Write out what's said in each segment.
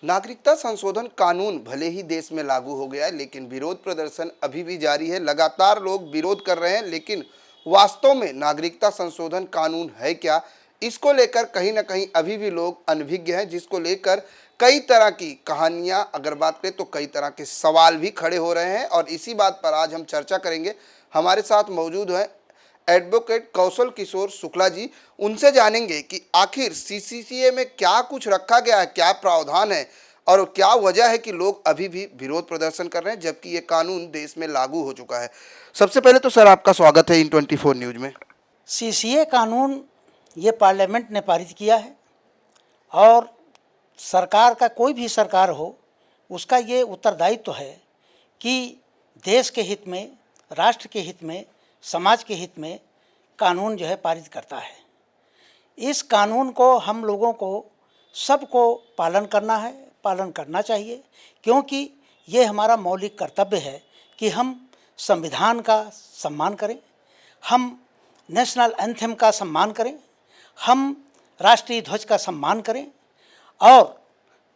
नागरिकता संशोधन कानून भले ही देश में लागू हो गया है, लेकिन विरोध प्रदर्शन अभी भी जारी है। लगातार लोग विरोध कर रहे हैं, लेकिन वास्तव में नागरिकता संशोधन कानून है क्या, इसको लेकर कहीं ना कहीं अभी भी लोग अनभिज्ञ हैं, जिसको लेकर कई तरह की कहानियां अगर बात करें तो कई तरह के सवाल भी खड़े हो रहे हैं। और इसी बात पर आज हम चर्चा करेंगे। हमारे साथ मौजूद हैं एडवोकेट कौशल किशोर शुक्ला जी। उनसे जानेंगे कि आखिर सीसीसीए में क्या कुछ रखा गया है, क्या प्रावधान है और क्या वजह है कि लोग अभी भी विरोध प्रदर्शन कर रहे हैं, जबकि ये कानून देश में लागू हो चुका है। सबसे पहले तो सर आपका स्वागत है इन 24 न्यूज में। सीसीए कानून ये पार्लियामेंट ने पारित किया है और सरकार का कोई भी सरकार हो उसका ये उत्तरदायित्व है कि देश के हित में, राष्ट्र के हित में, समाज के हित में कानून जो है पारित करता है। इस कानून को हम लोगों को सबको पालन करना है, पालन करना चाहिए, क्योंकि ये हमारा मौलिक कर्तव्य है कि हम संविधान का सम्मान करें, हम नेशनल एंथम का सम्मान करें, हम राष्ट्रीय ध्वज का सम्मान करें और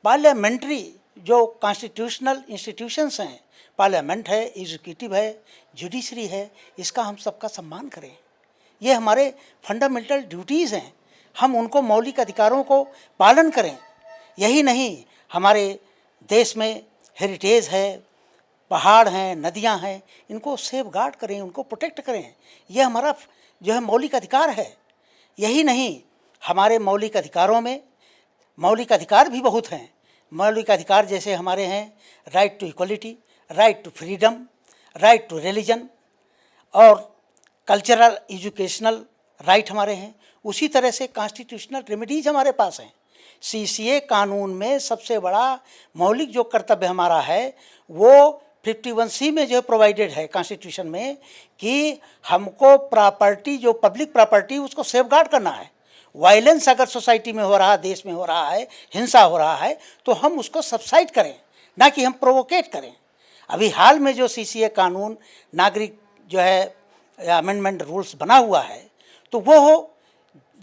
पार्लियामेंट्री जो कॉन्स्टिट्यूशनल इंस्टीट्यूशंस हैं, पार्लियामेंट है, एग्जीक्यूटिव है, जुडिशरी है, इसका हम सबका सम्मान करें। ये हमारे फंडामेंटल ड्यूटीज़ हैं, हम उनको मौलिक अधिकारों को पालन करें। यही नहीं, हमारे देश में हेरिटेज है, पहाड़ हैं, नदियां हैं, इनको सेफ गार्ड करें, उनको प्रोटेक्ट करें। ये हमारा जो है मौलिक अधिकार है। यही नहीं, हमारे मौलिक अधिकारों में मौलिक अधिकार भी बहुत हैं। मौलिक अधिकार जैसे हमारे हैं right to equality, right to freedom, right to religion और कल्चरल एजुकेशनल राइट हमारे हैं। उसी तरह से कॉन्स्टिट्यूशनल रेमेडीज हमारे पास हैं। सीसीए कानून में सबसे बड़ा मौलिक जो कर्तव्य हमारा है वो 51C में जो प्रोवाइडेड है कॉन्स्टिट्यूशन में कि हमको प्रॉपर्टी, जो पब्लिक प्रॉपर्टी, उसको सेफगार्ड करना है। वायलेंस अगर सोसाइटी में हो रहा है, देश में हो रहा है, हिंसा हो रहा है, तो हम उसको सबसाइड करें, ना कि हम प्रोवोकेट करें। अभी हाल में जो सीसीए कानून नागरिक जो है अमेंडमेंट रूल्स बना हुआ है, तो वो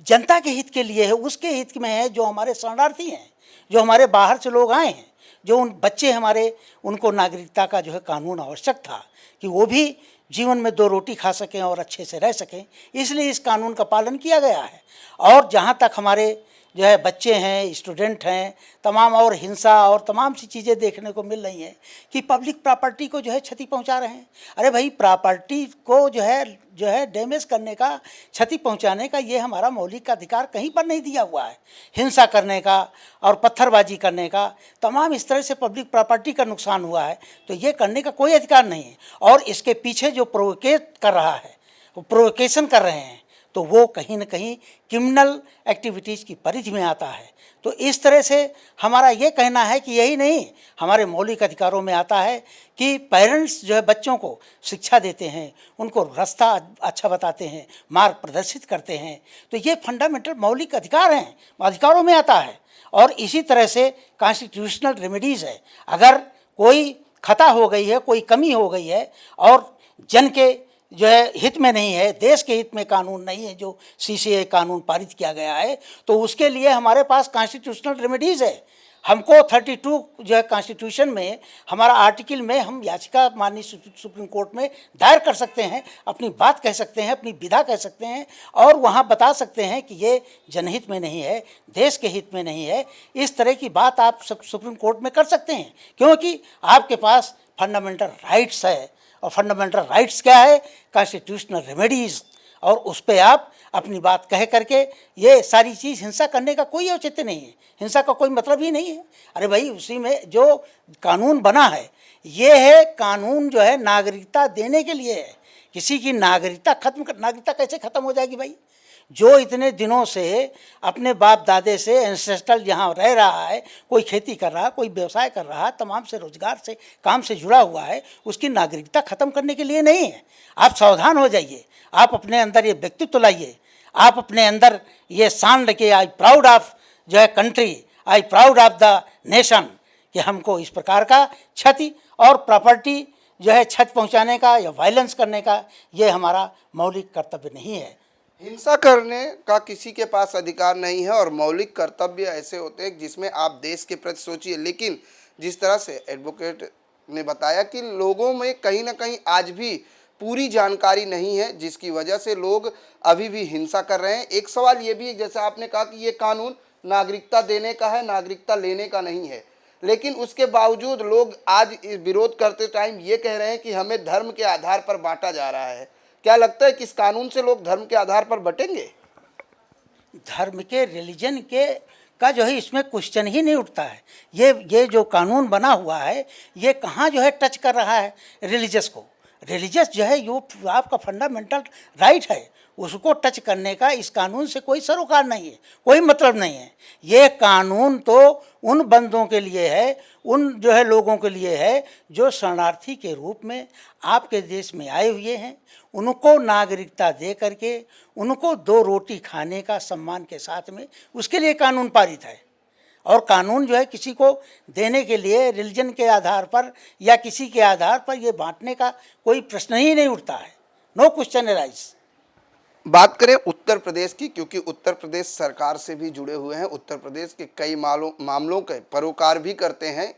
जनता के हित के लिए है, उसके हित में है जो हमारे शरणार्थी हैं, जो हमारे बाहर से लोग आए हैं, जो उन बच्चे हमारे, उनको नागरिकता का जो है कानून आवश्यक था कि वो भी जीवन में 2 रोटी खा सकें और अच्छे से रह सकें, इसलिए इस कानून का पालन किया गया है। और जहाँ तक हमारे जो है बच्चे हैं, स्टूडेंट हैं, तमाम और हिंसा और तमाम सी चीज़ें देखने को मिल रही हैं कि पब्लिक प्रॉपर्टी को जो है क्षति पहुंचा रहे हैं। अरे भाई, प्रॉपर्टी को जो है डैमेज करने का, क्षति पहुंचाने का ये हमारा मौलिक अधिकार कहीं पर नहीं दिया हुआ है। हिंसा करने का और पत्थरबाजी करने का, तमाम इस तरह से पब्लिक प्रॉपर्टी का नुकसान हुआ है, तो ये करने का कोई अधिकार नहीं है। और इसके पीछे जो प्रोवोकेट कर रहा है, वो प्रोवोकेशन कर रहे हैं, तो वो कहीं न कहीं क्रिमिनल एक्टिविटीज़ की परिधि में आता है। तो इस तरह से हमारा ये कहना है कि यही नहीं, हमारे मौलिक अधिकारों में आता है कि पेरेंट्स जो है बच्चों को शिक्षा देते हैं, उनको रास्ता अच्छा बताते हैं, मार्ग प्रदर्शित करते हैं। तो ये फंडामेंटल मौलिक अधिकार हैं, अधिकारों में आता है। और इसी तरह से कॉन्स्टिट्यूशनल रेमेडीज़ है। अगर कोई खता हो गई है, कोई कमी हो गई है और जन के जो है हित में नहीं है, देश के हित में कानून नहीं है, जो सीसीए कानून पारित किया गया है, तो उसके लिए हमारे पास कॉन्स्टिट्यूशनल रेमेडीज़ है। हमको 32 जो है कॉन्स्टिट्यूशन में हमारा आर्टिकल में हम याचिका माननीय सुप्रीम कोर्ट में दायर कर सकते हैं, अपनी बात कह सकते हैं, अपनी विधा कह सकते हैं और वहाँ बता सकते हैं कि ये जनहित में नहीं है, देश के हित में नहीं है। इस तरह की बात आप सुप्रीम कोर्ट में कर सकते हैं, क्योंकि आपके पास फंडामेंटल राइट्स है। और फंडामेंटल राइट्स क्या है? Constitutional remedies. और उस पर आप अपनी बात कह करके, ये सारी चीज़, हिंसा करने का कोई औचित्य नहीं है, हिंसा का कोई मतलब ही नहीं है। अरे भाई, उसी में जो कानून बना है, ये है कानून जो है नागरिकता देने के लिए है। किसी की नागरिकता नागरिकता कैसे ख़त्म हो जाएगी भाई? जो इतने दिनों से अपने बाप दादे से एंसेस्ट्रल यहाँ रह रहा है, कोई खेती कर रहा है, कोई व्यवसाय कर रहा है, तमाम से रोजगार से, काम से जुड़ा हुआ है, उसकी नागरिकता ख़त्म करने के लिए नहीं है। आप सावधान हो जाइए, आप अपने अंदर ये व्यक्तित्व लाइए, आप अपने अंदर ये शान रखिए, आई प्राउड ऑफ जो है country, I proud of the nation, कि हमको इस प्रकार का क्षति और प्रॉपर्टी जो है क्षति पहुँचाने का या वायलेंस करने का ये हमारा मौलिक कर्तव्य नहीं है। हिंसा करने का किसी के पास अधिकार नहीं है और मौलिक कर्तव्य ऐसे होते हैं जिसमें आप देश के प्रति सोचिए। लेकिन जिस तरह से एडवोकेट ने बताया कि लोगों में कहीं ना कहीं आज भी पूरी जानकारी नहीं है, जिसकी वजह से लोग अभी भी हिंसा कर रहे हैं। एक सवाल ये भी है, जैसे आपने कहा कि ये कानून नागरिकता देने का है, नागरिकता लेने का नहीं है, लेकिन उसके बावजूद लोग आज इस विरोध करते टाइम ये कह रहे हैं कि हमें धर्म के आधार पर बांटा जा रहा है। क्या लगता है कि इस कानून से लोग धर्म के आधार पर बटेंगे? धर्म के रिलीजन के का जो है इसमें क्वेश्चन ही नहीं उठता है। ये जो कानून बना हुआ है ये कहाँ जो है टच कर रहा है रिलीजियस को। रिलीजियस जो है यो आपका फंडामेंटल राइट है, उसको टच करने का इस कानून से कोई सरोकार नहीं है, कोई मतलब नहीं है। ये कानून तो उन बंदों के लिए है, उन जो है लोगों के लिए है जो शरणार्थी के रूप में आपके देश में आए हुए हैं। उनको नागरिकता दे करके उनको दो रोटी खाने का सम्मान के साथ में उसके लिए कानून पारित है। और कानून जो है किसी को देने के लिए रिलीजन के आधार पर या किसी के आधार पर ये बांटने का कोई प्रश्न ही नहीं उठता है। No question arise. बात करें उत्तर प्रदेश की, क्योंकि उत्तर प्रदेश सरकार से भी जुड़े हुए हैं, उत्तर प्रदेश के कई मामलों के परोकार भी करते हैं।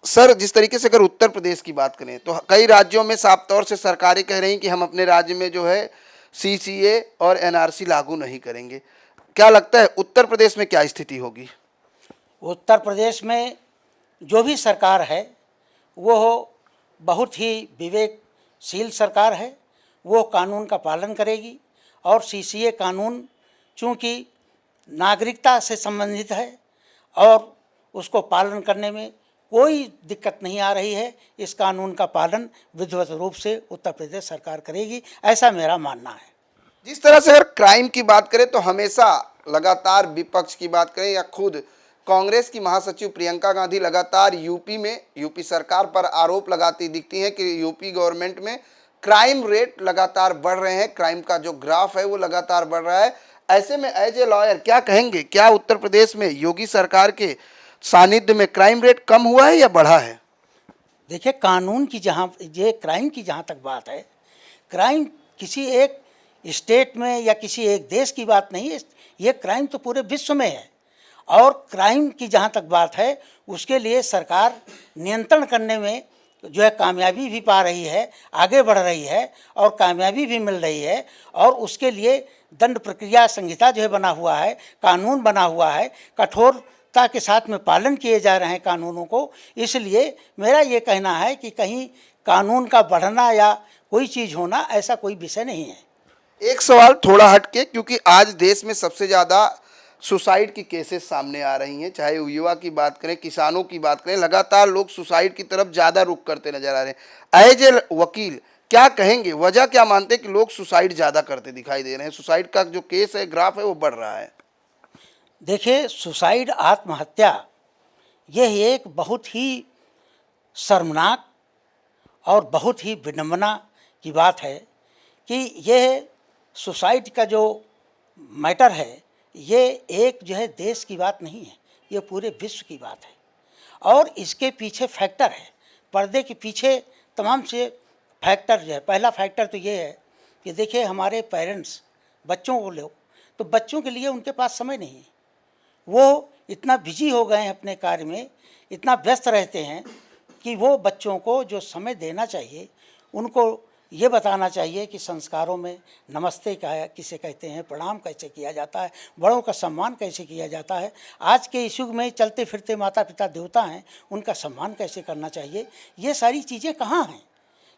सर, जिस तरीके से अगर उत्तर प्रदेश की बात करें तो कई राज्यों में साफ तौर से सरकारें कह रही हैं कि हम अपने राज्य में जो है सीसीए और एनआरसी लागू नहीं करेंगे। क्या लगता है उत्तर प्रदेश में क्या स्थिति होगी? उत्तर प्रदेश में जो भी सरकार है वो बहुत ही विवेकशील सरकार है। वो कानून का पालन करेगी और सीसीए कानून चूँकि नागरिकता से संबंधित है और उसको पालन करने में कोई दिक्कत नहीं आ रही है। इस कानून का पालन विधिवत रूप से उत्तर प्रदेश सरकार करेगी, ऐसा मेरा मानना है। जिस तरह से अगर क्राइम की बात करें तो हमेशा लगातार विपक्ष की बात करें या खुद कांग्रेस की महासचिव प्रियंका गांधी लगातार यूपी सरकार पर आरोप लगाती दिखती हैं कि यूपी गवर्नमेंट में क्राइम रेट लगातार बढ़ रहे हैं, क्राइम का जो ग्राफ है वो लगातार बढ़ रहा है। ऐसे में एज ए लॉयर क्या कहेंगे, क्या उत्तर प्रदेश में योगी सरकार के सानिध्य में क्राइम रेट कम हुआ है या बढ़ा है? देखिए, कानून की क्राइम की जहाँ तक बात है, क्राइम किसी एक स्टेट में या किसी एक देश की बात नहीं है, ये क्राइम तो पूरे विश्व में है। और क्राइम की जहाँ तक बात है उसके लिए सरकार नियंत्रण करने में जो है कामयाबी भी पा रही है, आगे बढ़ रही है और कामयाबी भी मिल रही है। और उसके लिए दंड प्रक्रिया संहिता जो है बना हुआ है, कानून बना हुआ है, कठोरता के साथ में पालन किए जा रहे हैं कानूनों को। इसलिए मेरा ये कहना है कि कहीं कानून का बढ़ना या कोई चीज़ होना ऐसा कोई विषय नहीं है। एक सवाल थोड़ा हटके, क्योंकि आज देश में सबसे ज़्यादा सुसाइड की केसेस सामने आ रही हैं, चाहे युवा की बात करें, किसानों की बात करें, लगातार लोग सुसाइड की तरफ ज़्यादा रुख करते नजर आ रहे हैं। एज ए वकील क्या कहेंगे, वजह क्या मानते हैं कि लोग सुसाइड ज़्यादा करते दिखाई दे रहे हैं? सुसाइड का जो केस है, ग्राफ है, वो बढ़ रहा है। देखिए, सुसाइड आत्महत्या यह एक बहुत ही शर्मनाक और बहुत ही विडंबना की बात है कि यह सुसाइड का जो मैटर है ये एक जो है देश की बात नहीं है, ये पूरे विश्व की बात है। और इसके पीछे फैक्टर है, पर्दे के पीछे तमाम से फैक्टर जो है। पहला फैक्टर तो ये है कि देखिए, हमारे पेरेंट्स बच्चों को लो तो बच्चों के लिए उनके पास समय नहीं है। वो इतना बिजी हो गए हैं अपने कार्य में, इतना व्यस्त रहते हैं कि वो बच्चों को जो समय देना चाहिए, उनको ये बताना चाहिए कि संस्कारों में नमस्ते क्या किसे कहते हैं, प्रणाम कैसे किया जाता है, बड़ों का सम्मान कैसे किया जाता है। आज के इस युग में चलते फिरते माता पिता देवता हैं, उनका सम्मान कैसे करना चाहिए, ये सारी चीज़ें कहाँ हैं।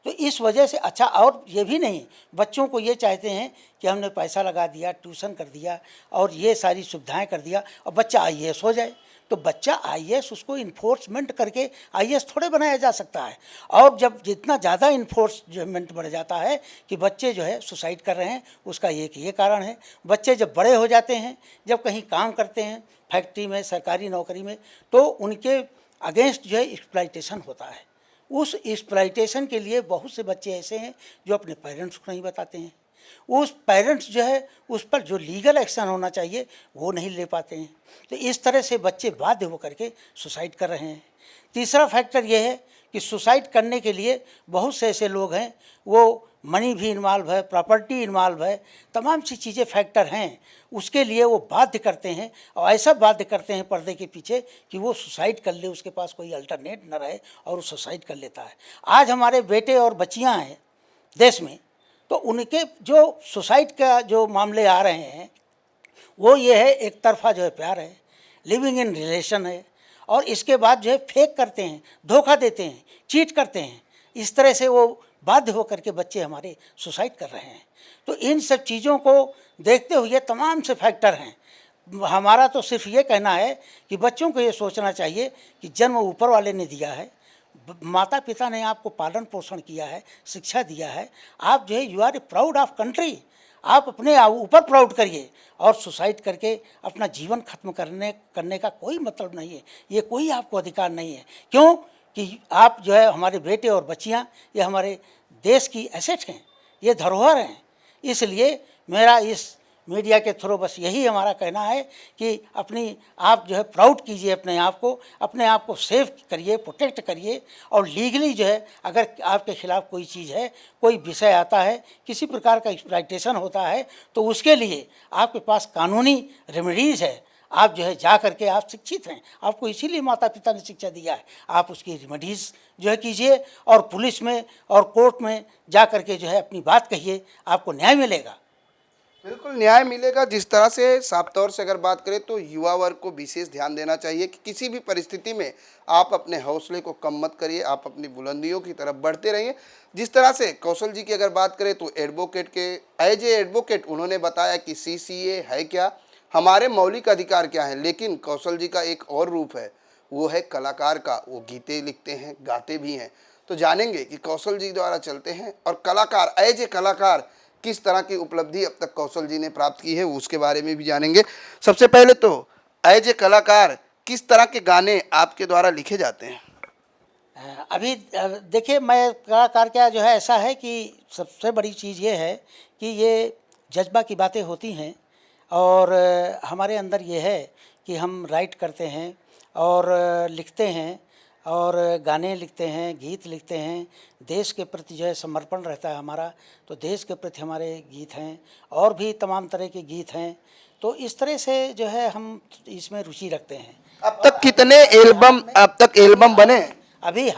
तो इस वजह से अच्छा, और ये भी नहीं, बच्चों को ये चाहते हैं कि हमने पैसा लगा दिया, ट्यूशन कर दिया और ये सारी सुविधाएं कर दिया और बच्चा आईएएस हो जाए। तो बच्चा आईएएस, उसको इन्फोर्समेंट करके आईएएस थोड़े बनाया जा सकता है। और जब जितना ज़्यादा इन्फोर्समेंट बढ़ जाता है कि बच्चे जो है सुसाइड कर रहे हैं, उसका एक ये कारण है। बच्चे जब बड़े हो जाते हैं, जब कहीं काम करते हैं फैक्ट्री में, सरकारी नौकरी में, तो उनके अगेंस्ट जो है एक्सप्लॉयटेशन होता है। उस एक्सप्लॉयटेशन के लिए बहुत से बच्चे ऐसे हैं जो अपने पेरेंट्स को नहीं बताते हैं। उस पेरेंट्स जो है उस पर जो लीगल एक्शन होना चाहिए वो नहीं ले पाते हैं। तो इस तरह से बच्चे बाध्य होकर के सुसाइड कर रहे हैं। तीसरा फैक्टर ये है कि सुसाइड करने के लिए बहुत से ऐसे लोग हैं वो मनी भी इन्वॉल्व है, प्रॉपर्टी इन्वॉल्व है, तमाम सी चीज़ें फैक्टर हैं। उसके लिए वो बाध्य करते हैं और ऐसा बाध्य करते हैं पर्दे के पीछे कि वो सुसाइड कर ले, उसके पास कोई अल्टरनेट न रहे और वो सुसाइड कर लेता है। आज हमारे बेटे और बच्चियां हैं देश में, तो उनके जो सुसाइड का जो मामले आ रहे हैं वो ये है, एक तरफा जो है प्यार है, लिविंग इन रिलेशन है, और इसके बाद जो है फेक करते हैं, धोखा देते हैं, चीट करते हैं। इस तरह से वो बाध्य होकर के बच्चे हमारे सुसाइड कर रहे हैं। तो इन सब चीज़ों को देखते हुए तमाम से फैक्टर हैं। हमारा तो सिर्फ ये कहना है कि बच्चों को ये सोचना चाहिए कि जन्म ऊपर वाले ने दिया है, माता पिता ने आपको पालन पोषण किया है, शिक्षा दिया है, आप जो है you are a proud of country, आप अपने ऊपर प्राउड करिए। और सुसाइड करके अपना जीवन खत्म करने का कोई मतलब नहीं है, ये कोई आपको अधिकार नहीं है। क्यों कि आप जो है हमारे बेटे और बच्चियां, ये हमारे देश की एसेट हैं, ये धरोहर हैं। इसलिए मेरा इस मीडिया के थ्रू बस यही हमारा कहना है कि अपनी आप जो है प्राउड कीजिए, अपने आप को सेव करिए, प्रोटेक्ट करिए। और लीगली जो है अगर आपके खिलाफ़ कोई चीज़ है, कोई विषय आता है, किसी प्रकार का एक्सप्लॉइटेशन होता है, तो उसके लिए आपके पास कानूनी रेमेडीज़ है। आप जो है जा करके आप शिक्षित हैं, आपको इसीलिए माता पिता ने शिक्षा दिया है, आप उसकी रेमेडीज़ जो है कीजिए और पुलिस में और कोर्ट में जा करके जो है अपनी बात कहिए, आपको न्याय मिलेगा। बिल्कुल न्याय मिलेगा। जिस तरह से साफ तौर से अगर बात करें तो युवा वर्ग को विशेष ध्यान देना चाहिए कि किसी भी परिस्थिति में आप अपने हौसले को कम मत करिए, आप अपनी बुलंदियों की तरफ बढ़ते रहिए। जिस तरह से कौशल जी की अगर बात करें तो एडवोकेट के एज ए एडवोकेट उन्होंने बताया कि सीसीए है क्या, हमारे मौलिक अधिकार क्या हैं। लेकिन कौशल जी का एक और रूप है, वो है कलाकार का। वो गीते लिखते हैं, गाते भी हैं। तो जानेंगे कि कौशल जी द्वारा चलते हैं और कलाकार एज ए कलाकार किस तरह की उपलब्धि अब तक कौशल जी ने प्राप्त की है, उसके बारे में भी जानेंगे। सबसे पहले तो एज ए कलाकार किस तरह के गाने आपके द्वारा लिखे जाते हैं? अभी देखिए, मैं कलाकार क्या जो है ऐसा है कि सबसे बड़ी चीज़ ये है कि ये जज्बा की बातें होती हैं और हमारे अंदर ये है कि हम राइट करते हैं और लिखते हैं और गाने लिखते हैं, गीत लिखते हैं। देश के प्रति जो है समर्पण रहता है हमारा, तो देश के प्रति हमारे गीत हैं और भी तमाम तरह के गीत हैं। तो इस तरह से जो है हम इसमें रुचि रखते हैं। अब तक कितने एल्बम बने? अभी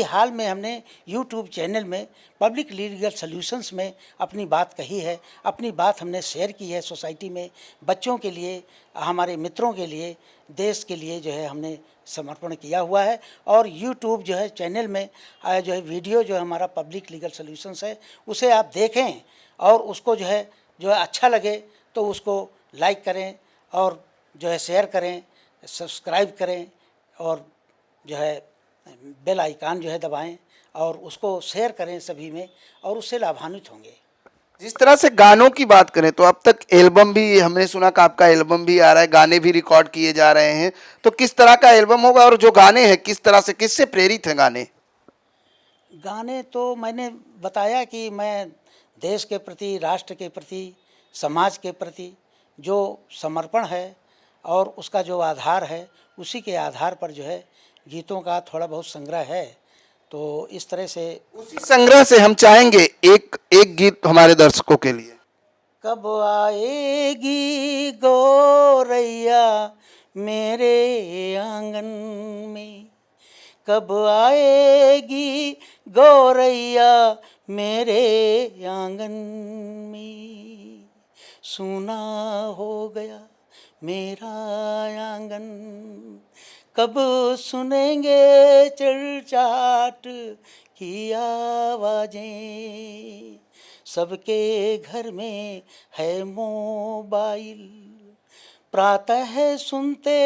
हाल में हमने यूट्यूब चैनल में पब्लिक लीगल सॉल्यूशंस में अपनी बात कही है, अपनी बात हमने शेयर की है सोसाइटी में, बच्चों के लिए, हमारे मित्रों के लिए, देश के लिए जो है हमने समर्पण किया हुआ है। और यूट्यूब जो है चैनल में जो है वीडियो जो है हमारा पब्लिक लीगल सॉल्यूशंस है, उसे आप देखें और उसको जो है अच्छा लगे तो उसको लाइक करें और जो है शेयर करें, सब्सक्राइब करें और जो है बेल आइकन जो है दबाएं और उसको शेयर करें सभी में, और उससे लाभान्वित होंगे। जिस तरह से गानों की बात करें तो अब तक एल्बम भी, हमने सुना कि आपका एल्बम भी आ रहा है, गाने भी रिकॉर्ड किए जा रहे हैं, तो किस तरह का एल्बम होगा और जो गाने हैं किस तरह से, किससे प्रेरित हैं गाने? गाने तो मैंने बताया कि मैं देश के प्रति, राष्ट्र के प्रति, समाज के प्रति जो समर्पण है और उसका जो आधार है, उसी के आधार पर जो है गीतों का थोड़ा बहुत संग्रह है। तो इस तरह से उसी संग्रह से हम चाहेंगे एक एक गीत हमारे दर्शकों के लिए। कब आएगी गोरैया मेरे आंगन में, कब आएगी गोरैया मेरे आंगन में, सूना हो गया मेरा आंगन, कब सुनेंगे चिड़चाट की आवाजें, सबके घर में है मोबाइल, प्रातः सुनते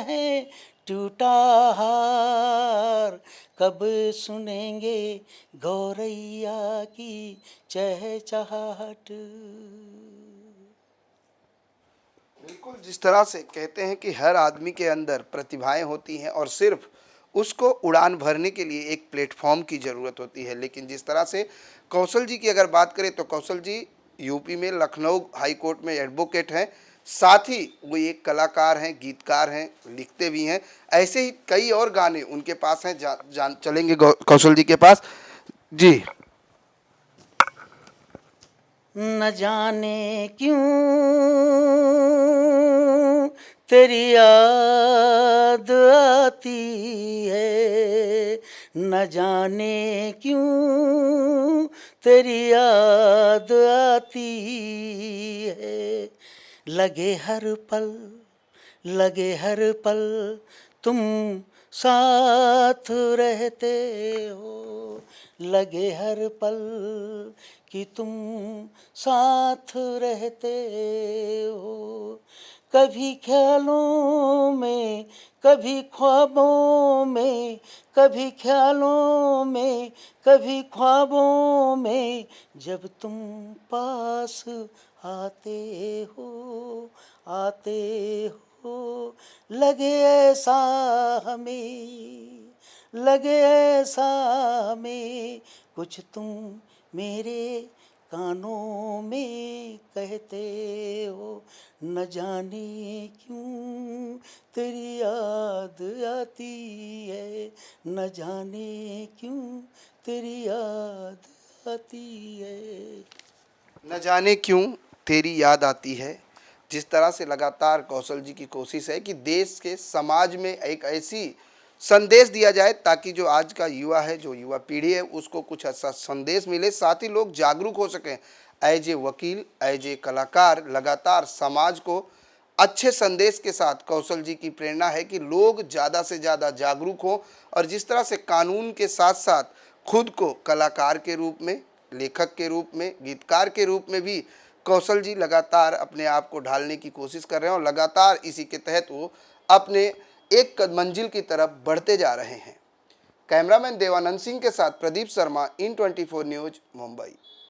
हैं टूटा हार, कब सुनेंगे गौरैया की चहचहाट। बिल्कुल, जिस तरह से कहते हैं कि हर आदमी के अंदर प्रतिभाएं होती हैं और सिर्फ उसको उड़ान भरने के लिए एक प्लेटफॉर्म की ज़रूरत होती है। लेकिन जिस तरह से कौशल जी की अगर बात करें तो कौशल जी यूपी में लखनऊ हाई कोर्ट में एडवोकेट हैं, साथ ही वो एक कलाकार हैं, गीतकार हैं, लिखते भी हैं। ऐसे ही कई और गाने उनके पास हैं, चलेंगे कौशल जी के पास। जी, न जाने क्यों तेरी याद आती है, न जाने क्यों तेरी याद आती है। लगे हर पल तुम साथ रहते हो, लगे हर पल कि तुम साथ रहते हो। कभी ख्यालों में, कभी ख्वाबों में, कभी ख्यालों में, कभी ख्वाबों में, जब तुम पास आते आते हो, लगे ऐसा हमें, लगे ऐसा हमें, कुछ तुम मेरे कानों में कहते हो। न जाने क्यों तेरी याद आती है, न जाने क्यों तेरी याद आती है। न जाने क्यों तेरी याद आती है। जिस तरह से लगातार कौशल जी की कोशिश है कि देश के समाज में एक ऐसी संदेश दिया जाए ताकि जो आज का युवा है, जो युवा पीढ़ी है, उसको कुछ ऐसा संदेश मिले, साथ ही लोग जागरूक हो सकें। एज ए वकील, एज ए कलाकार लगातार समाज को अच्छे संदेश के साथ कौशल जी की प्रेरणा है कि लोग ज़्यादा से ज़्यादा जागरूक हों और जिस तरह से कानून के साथ साथ खुद को कलाकार के रूप में, लेखक के रूप में, गीतकार के रूप में भी कौशल जी लगातार अपने आप को ढालने की कोशिश कर रहे हैं और लगातार इसी के तहत वो अपने एक मंजिल की तरफ बढ़ते जा रहे हैं। कैमरामैन देवानंद सिंह के साथ प्रदीप शर्मा, इन 24 न्यूज़, मुंबई।